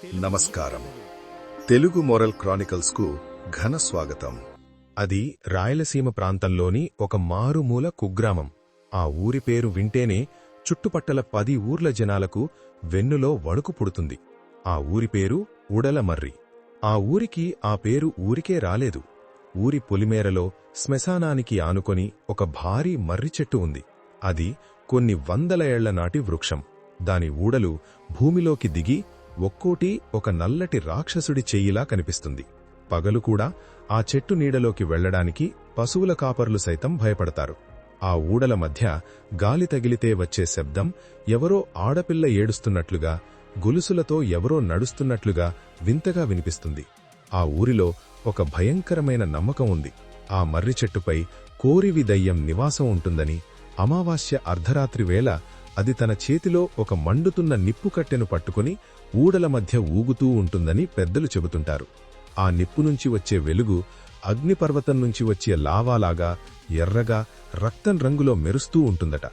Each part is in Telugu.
నమస్కారం. తెలుగు మొరల్ క్రానికల్స్కు ఘన స్వాగతం. అది రాయలసీమ ప్రాంతంలోని ఒక మారుమూల కుగ్రామం. ఆ ఊరి పేరు వింటేనే చుట్టుపట్టల 10 ఊర్ల జనాలకు వెన్నులో వణుకు పుడుతుంది. ఆ ఊరి పేరు ఉడలమర్రి. ఆ ఊరికి ఆ పేరు ఊరికే రాలేదు. ఊరి పొలిమేరలో శ్మశానానికి ఆనుకొని ఒక భారీ మర్రి చెట్టు ఉంది. అది కొన్ని వందల ఏళ్ల నాటి వృక్షం. దాని ఊడలు భూమిలోకి దిగి ఒక్కోటి ఒక నల్లటి రాక్షసుడి చెయ్యిలా కనిపిస్తుంది. పగలు కూడా ఆ చెట్టు నీడలోకి వెళ్లడానికి పశువుల కాపర్లు సైతం భయపడతారు. ఆ ఊడల మధ్య గాలి తగిలితే వచ్చే శబ్దం ఎవరో ఆడపిల్ల ఏడుస్తున్నట్లుగా, గొలుసులతో ఎవరో నడుస్తున్నట్లుగా వింతగా వినిపిస్తుంది. ఆ ఊరిలో ఒక భయంకరమైన నమ్మకం ఉంది. ఆ మర్రి చెట్టుపై కోరివి దయ్యం నివాసం ఉంటుందని, అమావాస్య అర్ధరాత్రి వేళ అది తన చేతిలో ఒక మండుతున్న నిప్పుకట్టెను పట్టుకుని ఊడల మధ్య ఊగుతూ ఉంటుందని పెద్దలు చెబుతుంటారు. ఆ నిప్పు నుంచి వచ్చే వెలుగు అగ్నిపర్వతం నుంచి వచ్చే లావాలాగా ఎర్రగా రక్తం రంగులో మెరుస్తూ ఉంటుందట.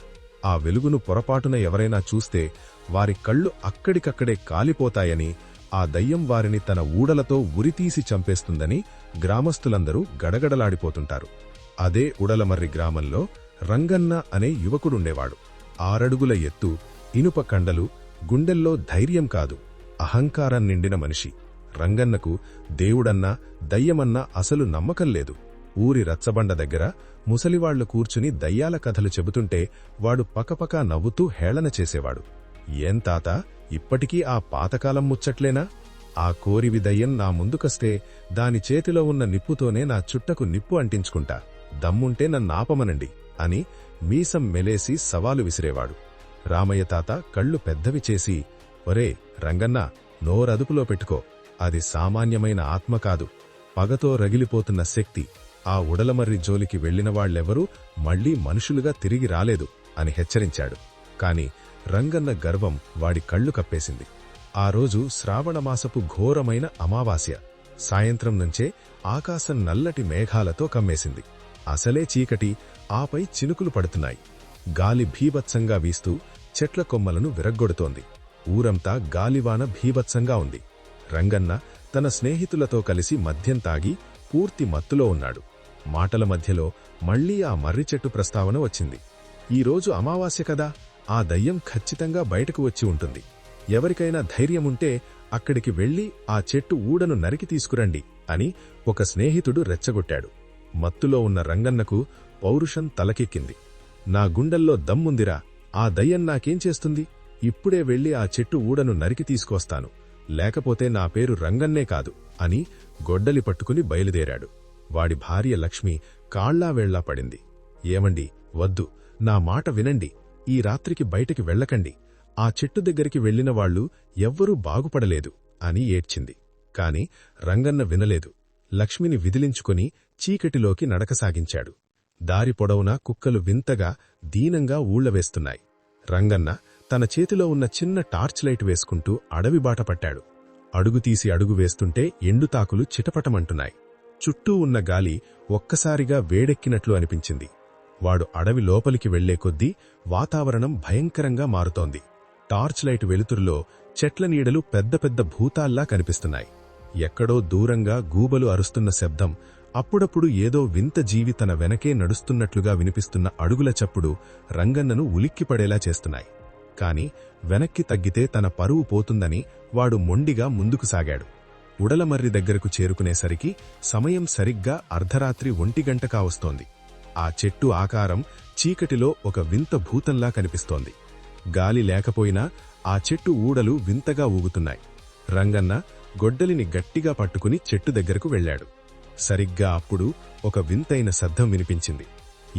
ఆ వెలుగును పొరపాటున ఎవరైనా చూస్తే వారి కళ్ళు అక్కడికక్కడే కాలిపోతాయని, ఆ దయ్యం వారిని తన ఊడలతో ఉరితీసి చంపేస్తుందని గ్రామస్తులందరూ గడగడలాడిపోతుంటారు. అదే ఉడలమర్రి గ్రామంలో రంగన్న అనే యువకుడుండేవాడు. 6 అడుగుల ఎత్తు, ఇనుప కండలు, గుండెల్లో ధైర్యం కాదు, అహంకారం నిండిన మనిషి. రంగన్నకు దేవుడన్నా దయ్యమన్నా అసలు నమ్మకం లేదు. ఊరి రచ్చబండ దగ్గర ముసలివాళ్లు కూర్చుని దయ్యాల కథలు చెబుతుంటే వాడు పకపకా నవ్వుతూ హేళన చేసేవాడు. ఏం తాత, ఇప్పటికీ ఆ పాతకాలం ముచ్చట్లేనా? ఆ కోరివి దయ్యం నా ముందుకొస్తే దాని చేతిలో ఉన్న నిప్పుతోనే నా చుట్టకు నిప్పు అంటించుకుంటా, దమ్ముంటే నన్నాపమనండి అని మీసం మెలేసి సవాలు విసిరేవాడు. రామయ్య తాత కళ్ళు పెద్దవి చేసి, ఒరే రంగన్న, నోరదుపులో పెట్టుకో, అది సామాన్యమైన ఆత్మ కాదు, పగతో రగిలిపోతున్న శక్తి. ఆ ఉడలమర్రి జోలికి వెళ్లినవాళ్లెవరూ మళ్లీ మనుషులుగా తిరిగి రాలేదు అని హెచ్చరించాడు. కాని రంగన్న గర్వం వాడి కళ్ళు కప్పేసింది. ఆ రోజు శ్రావణమాసపు ఘోరమైన అమావాస్య. సాయంత్రం నుంచే ఆకాశం నల్లటి మేఘాలతో కమ్మేసింది. అసలే చీకటి, ఆపై చినుకులు పడుతున్నాయి. గాలి భీభత్సంగా వీస్తూ చెట్ల కొమ్మలను విరగ్గొడుతోంది. ఊరంతా గాలివాన భీభత్సంగా ఉంది. రంగన్న తన స్నేహితులతో కలిసి మద్యం తాగి పూర్తి మత్తులో ఉన్నాడు. మాటల మధ్యలో మళ్లీ ఆ మర్రి చెట్టు ప్రస్తావన వచ్చింది. ఈరోజు అమావాస్య కదా, ఆ దయ్యం ఖచ్చితంగా బయటకు వచ్చి ఉంటుంది. ఎవరికైనా ధైర్యముంటే అక్కడికి వెళ్లి ఆ చెట్టు ఊడను నరికి తీసుకురండి అని ఒక స్నేహితుడు రెచ్చగొట్టాడు. మత్తులో ఉన్న రంగన్నకు పౌరుషం తలకెక్కింది. నా గుండెల్లో దమ్ముందిరా, ఆ దయ్యం నాకేం చేస్తుంది? ఇప్పుడే వెళ్లి ఆ చెట్టు ఊడను నరికి తీసుకొస్తాను, లేకపోతే నా పేరు రంగన్నే కాదు అని గొడ్డలి పట్టుకుని బయలుదేరాడు. వాడి భార్య లక్ష్మి కాళ్లావేళ్లా పడింది. ఏమండి, వద్దు, నా మాట వినండి, ఈ రాత్రికి బయటికి వెళ్లకండి, ఆ చెట్టు దగ్గరికి వెళ్లినవాళ్లు ఎవ్వరూ బాగుపడలేదు అని ఏడ్చింది. కాని రంగన్న వినలేదు. లక్ష్మిని విదిలించుకుని చీకటిలోకి నడకసాగించాడు. దారి పొడవునా కుక్కలు వింతగా దీనంగా ఊళ్లవేస్తున్నాయి. రంగన్న తన చేతిలో ఉన్న చిన్న టార్చ్ లైట్ వేసుకుంటూ అడవి బాట పట్టాడు. అడుగుతీసి అడుగు వేస్తుంటే ఎండుతాకులు చిటపటమంటున్నాయి. చుట్టూ ఉన్న గాలి ఒక్కసారిగా వేడెక్కినట్లు అనిపించింది. వాడు అడవి లోపలికి వెళ్లే కొద్దీ వాతావరణం భయంకరంగా మారుతోంది. టార్చ్ లైట్ వెలుతురులో చెట్ల నీడలు పెద్ద పెద్ద భూతాల్లా కనిపిస్తున్నాయి. ఎక్కడో దూరంగా గూబలు అరుస్తున్న శబ్దం, అప్పుడప్పుడు ఏదో వింత జీవి తన వెనకే నడుస్తున్నట్లుగా వినిపిస్తున్న అడుగుల చప్పుడు రంగన్నను ఉలిక్కిపడేలా చేస్తున్నాయి. కాని వెనక్కి తగ్గితే తన పరువు పోతుందని వాడు మొండిగా ముందుకు సాగాడు. ఉడలమర్రి దగ్గరకు చేరుకునేసరికి సమయం సరిగ్గా అర్ధరాత్రి 1 గంట కావస్తోంది. ఆ చెట్టు ఆకారం చీకటిలో ఒక వింత భూతంలా కనిపిస్తోంది. గాలి లేకపోయినా ఆ చెట్టు ఊడలు వింతగా ఊగుతున్నాయి. రంగన్న గొడ్డలిని గట్టిగా పట్టుకుని చెట్టు దగ్గరకు వెళ్లాడు. సరిగ్గా అప్పుడు ఒక వింతైన శబ్దం వినిపించింది.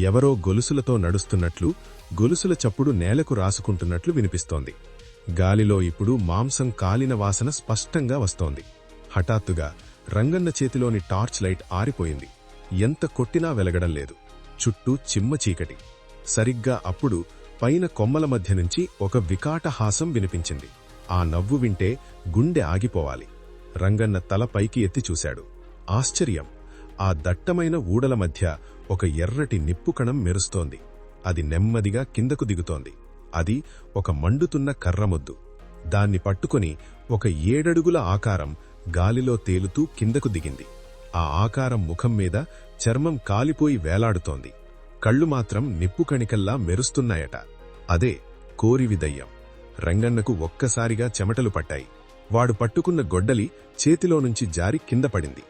ఎవరో గొలుసులతో నడుస్తున్నట్లు, గొలుసుల చప్పుడు నేలకు రాసుకుంటున్నట్లు వినిపిస్తోంది. గాలిలో ఇప్పుడు మాంసం కాలిన వాసన స్పష్టంగా వస్తోంది. హఠాత్తుగా రంగన్న చేతిలోని టార్చ్ లైట్ ఆరిపోయింది. ఎంత కొట్టినా వెలగడం లేదు. చుట్టూ చిమ్మ చీకటి. సరిగ్గా అప్పుడు పైన కొమ్మల మధ్య నుంచి ఒక వికాట హాసం వినిపించింది. ఆ నవ్వు వింటే గుండె ఆగిపోవాలి. రంగన్న తల పైకి ఎత్తి చూశాడు. ఆశ్చర్యం! ఆ దట్టమైన ఊడల మధ్య ఒక ఎర్రటి నిప్పుకణం మెరుస్తోంది. అది నెమ్మదిగా కిందకు దిగుతోంది. అది ఒక మండుతున్న కర్రమొద్దు. దాన్ని పట్టుకొని ఒక 7 అడుగుల ఆకారం గాలిలో తేలుతూ కిందకు దిగింది. ఆ ఆకారం ముఖం మీద చర్మం కాలిపోయి వేలాడుతోంది. కళ్ళు మాత్రం నిప్పుకణికల్లా మెరుస్తున్నాయట. అదే కోరివి దయ్యం. రంగన్నకు ఒక్కసారిగా చెమటలు పట్టాయి. వాడు పట్టుకున్న గొడ్డలి చేతిలోనుంచి జారి కింద పడింది.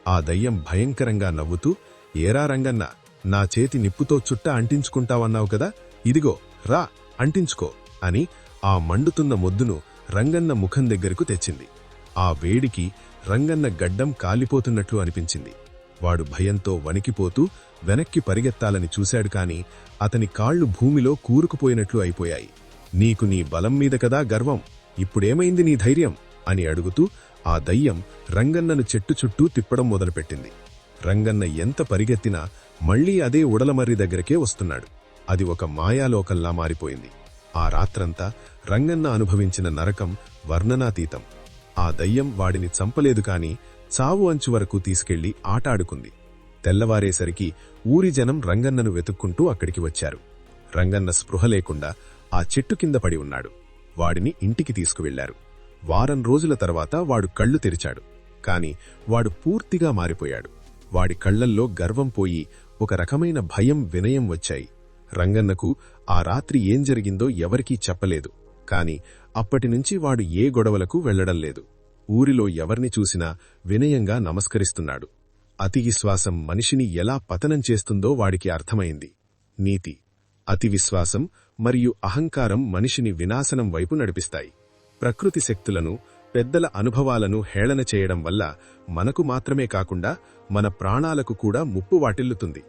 ఆ దయ్యం భయంకరంగా నవ్వుతూ, ఏరా రంగన్న, నా చేతి నిప్పుతో చుట్ట అంటించుకుంటావన్నావు కదా, ఇదిగో రా అంటించుకో అని ఆ మండుతున్న మొద్దును రంగన్న ముఖం దగ్గరకు తెచ్చింది. ఆ వేడికి రంగన్న గడ్డం కాలిపోతున్నట్లు అనిపించింది. వాడు భయంతో వణికిపోతూ వెనక్కి పరిగెత్తాలని చూశాడు. కాని అతని కాళ్లు భూమిలో కూరుకుపోయినట్లు అయిపోయాయి. నీకు నీ బలం మీద కదా గర్వం, ఇప్పుడేమైంది నీ ధైర్యం అని అడుగుతూ ఆ దయ్యం రంగన్నను చెట్టు చుట్టూ తిప్పడం మొదలుపెట్టింది. రంగన్న ఎంత పరిగెత్తినా మళ్లీ అదే ఉడలమర్రి దగ్గరకే వస్తున్నాడు. అది ఒక మాయాలోకంలా మారిపోయింది. ఆ రాత్రంతా రంగన్న అనుభవించిన నరకం వర్ణనాతీతం. ఆ దయ్యం వాడిని చంపలేదు కాని చావు అంచు వరకు తీసుకెళ్లి ఆటాడుకుంది. తెల్లవారేసరికి ఊరి జనం రంగన్నను వెతుక్కుంటూ అక్కడికి వచ్చారు. రంగన్న స్పృహ లేకుండా ఆ చెట్టు కింద పడి ఉన్నాడు. వాడిని ఇంటికి తీసుకువెళ్లారు. వారం రోజుల తర్వాత వాడు కళ్ళు తెరిచాడు. కాని వాడు పూర్తిగా మారిపోయాడు. వాడి కళ్లల్లో గర్వం పోయి ఒక రకమైన భయం, వినయం వచ్చాయి. రంగన్నకు ఆ రాత్రి ఏం జరిగిందో ఎవరికీ చెప్పలేదు. కాని అప్పటినుంచి వాడు ఏ గొడవలకు వెళ్లడం లేదు. ఊరిలో ఎవర్ని చూసినా వినయంగా నమస్కరిస్తున్నాడు. అతి విశ్వాసం మనిషిని ఎలా పతనం చేస్తుందో వాడికి అర్థమైంది. నీతి: అతి విశ్వాసం మరియు అహంకారం మనిషిని వినాశనం వైపు నడిపిస్తాయి. ప్రకృతి శక్తులను, పెద్దల అనుభవాలను హేళన చేయడం వల్ల మనకు మాత్రమే కాకుండా మన ప్రాణాలకు కూడా ముప్పు వాటిల్లుతుంది.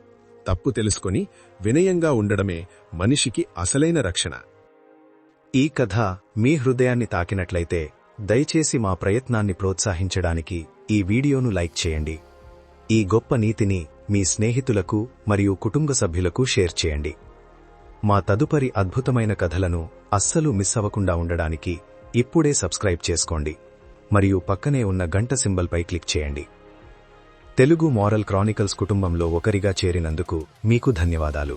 తప్పు తెలుసుకొని వినయంగా ఉండడమే మనిషికి అసలైన రక్షణ. ఈ కథ మీ హృదయాన్ని తాకినట్లయితే దయచేసి మా ప్రయత్నాన్ని ప్రోత్సహించడానికి ఈ వీడియోను లైక్ చేయండి. ఈ గొప్ప నీతిని మీ స్నేహితులకు మరియు కుటుంబ సభ్యులకు షేర్ చేయండి. మా తదుపరి అద్భుతమైన కథలను అస్సలు మిస్ అవ్వకుండా ఉండడానికి ఇప్పుడే సబ్స్క్రైబ్ చేసుకోండి మరియు పక్కనే ఉన్న గంట సింబల్పై క్లిక్ చేయండి. తెలుగు మోరల్ క్రానికల్స్ కుటుంబంలో ఒకరిగా చేరినందుకు మీకు ధన్యవాదాలు.